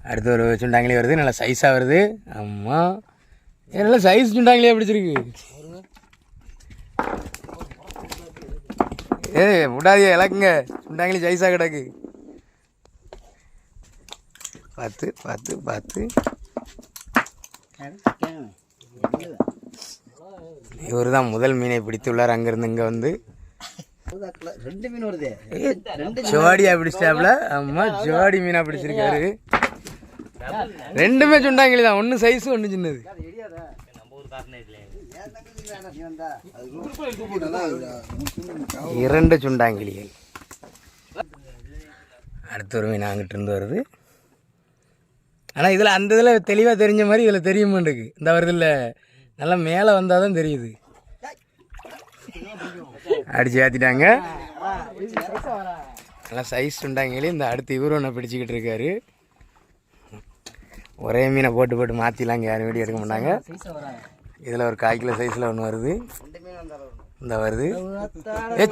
அடுத்து ஒரு சுண்டாங்களி வருது, நல்லா சைஸாக வருது. ஆமாம், நல்லா சைஸ் சுண்டாங்களியாக பிடிச்சிருக்கு. விடாதிய இலக்குங்க, சுண்டாங்களி சைஸாக கிடக்கு. பார்த்து பார்த்து பார்த்து. இவர் தான் முதல் மீனை பிடித்துள்ளார். அங்கேருந்து இங்கே வந்து 2 மீன் வருது, ஜோடியாக பிடிச்சிட்டாப்புல. ஆமாம், ஜோடி மீனாக பிடிச்சிருக்காரு. ரெண்டுமே சுண்டாங்களி தான், ஒன்று சைஸு ஒன்று சின்னது. இரண்டு சுண்டாங்கிலிகள். அடுத்த ஒரு மீன் அங்கிட்டு இருந்து வருது. ஆனால் இதில் அந்த இதில் தெளிவாக தெரிஞ்ச மாதிரி இதில் தெரிய மாட்டேங்குது. இந்த வருதில்ல நல்லா மேலே வந்தால் தான் தெரியுது. அடித்து ஏற்றிட்டாங்க. நல்லா சைஸ் சுண்டாங்களி. இந்த அடுத்து இவரும் ஒன்று பிடிச்சிக்கிட்டு இருக்காரு. ஒரே மீனை போட்டு போட்டு மாற்றிலாம் இங்கே யாரும் வீடியோ எடுக்க மாட்டாங்க. இதில் ஒரு 1/4 கிலோ சைஸில் ஒன்று வருது. இந்த வருது.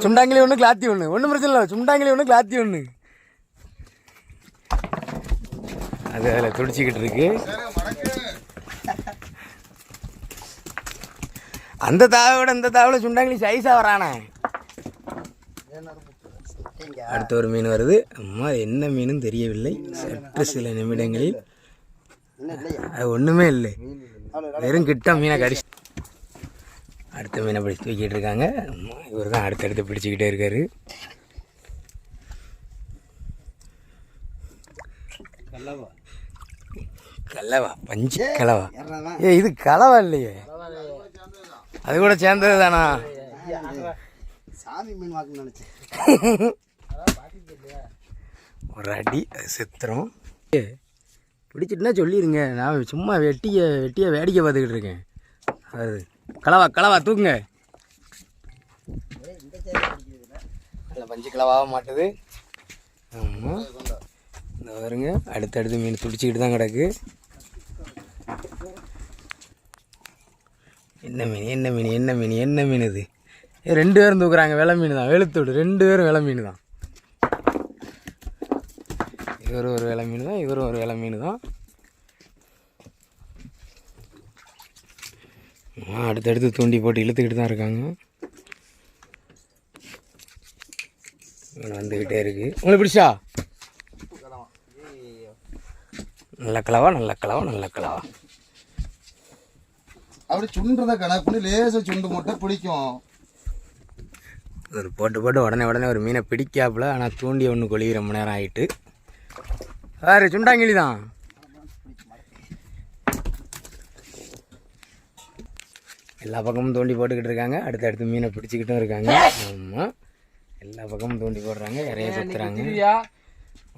சுண்டாங்கிலி ஒன்று, கிளாத்தி ஒன்று. ஒன்றும் பிரச்சனை இல்லை. சுண்டாங்கிலி ஒன்று, கிளாத்தி ஒன்று. அது அதில் துடிச்சிக்கிட்டு இருக்கு. அந்த தாவோட இந்த தாவில் சுண்டாங்கிலி சைஸாக வரானே. அடுத்த ஒரு மீன் வருது. அம்மா என்ன மீனும் தெரியவில்லை. சற்று சில நிமிடங்களில் அது ஒன்றுமே இல்லை, வெறும் கிட்ட மீனை கடிச்சு. அடுத்த மீனை பிடிச்சி தூக்கிட்டு இருக்காங்க. இவர் தான் அடுத்தடுத்து பிடிச்சிக்கிட்டே இருக்காரு. கலவா, பஞ்சு கலவா. இது கலவா இல்லையே, அது கூட சேர்ந்தது தானா? சாமி மீன் வாக்கு நினைச்சேன். ஒரு அடி சித்திரம். பிடிச்சிட்டுனா சொல்லிடுங்க, நான் சும்மா வெட்டியை வேடிக்கை பார்த்துக்கிட்டு இருக்கேன். அது கலவா, கலவா தூக்குங்க. அதில் பஞ்சு கலவாக மாட்டுது. ஆமாம், இந்த வருங்க. அடுத்தடுத்து மீன் துடிச்சிக்கிட்டு தான் கிடக்கு. என்ன மீன், என்ன மீன், என்ன மீன், என்ன மீன் இது? 2 பேரும் தூக்குறாங்க. வெலை மீன் தான், வெளுத்தோடு 2 பேரும் வெலை மீன் தான். இவர் ஒரு வெலை மீன் தான், இவரும் ஒரு வெலை மீன் தான். அடுத்தடுத்து தூண்டி போட்டு இழுத்துக்கிட்டு தான் இருக்காங்க. வந்துக்கிட்டே இருக்கு. உங்களுக்கு பிடிச்சா? நல்ல கலவா, நல்ல கலவா, நல்ல கலவா. அப்படி சுண்டுறத கணக்கு பண்ணி லேசாக சுண்டு மட்டும் பிடிக்கும். ஒரு போட்டு போட்டு உடனே ஒரு மீனை பிடிக்காப்புல. ஆனால் தூண்டி ஒன்று கொழி ரொம்ப நேரம் ஆகிட்டு. வேறு சுண்டாங்கிலி தான். எல்லா பக்கமும் தூண்டி போட்டுக்கிட்டு இருக்காங்க. அடுத்தடுத்து மீனை பிடிச்சிக்கிட்டும் இருக்காங்க. ஆமாம், எல்லா பக்கமும் தூண்டி போடுறாங்க, இறைய சுற்றுறாங்க.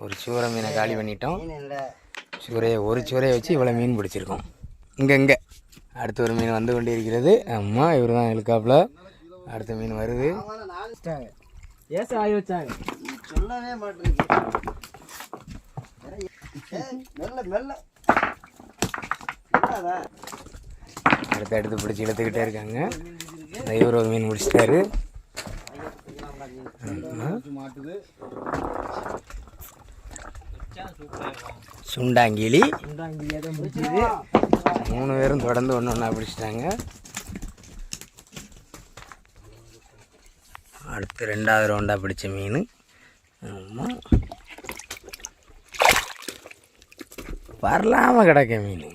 ஒரு சூறை மீனை காலி பண்ணிட்டோம். ஒரு சூறையை வச்சு இவ்வளோ மீன் பிடிச்சிருக்கோம். இங்கே அடுத்த ஒரு மீன் வந்து கொண்டு இருக்கிறது. ஆமாம், இவர் தான் இழுக்காப்புல. அடுத்த மீன் வருது. சொல்லவே மாட்டேங்க. அடுத்து பிடிச்சி இழுத்துக்கிட்டே இருக்காங்க. இவர் ஒரு மீன் முடிச்சிட்டாரு. சுண்டாங்கிலி 3 பேரும் தொடர்ந்து ஒன்று பிடிச்சிட்டாங்க. அடுத்து 2வது ரவுண்டாக பிடிச்ச மீன். ஆமாம், வரலாமல் கிடக்க மீன்.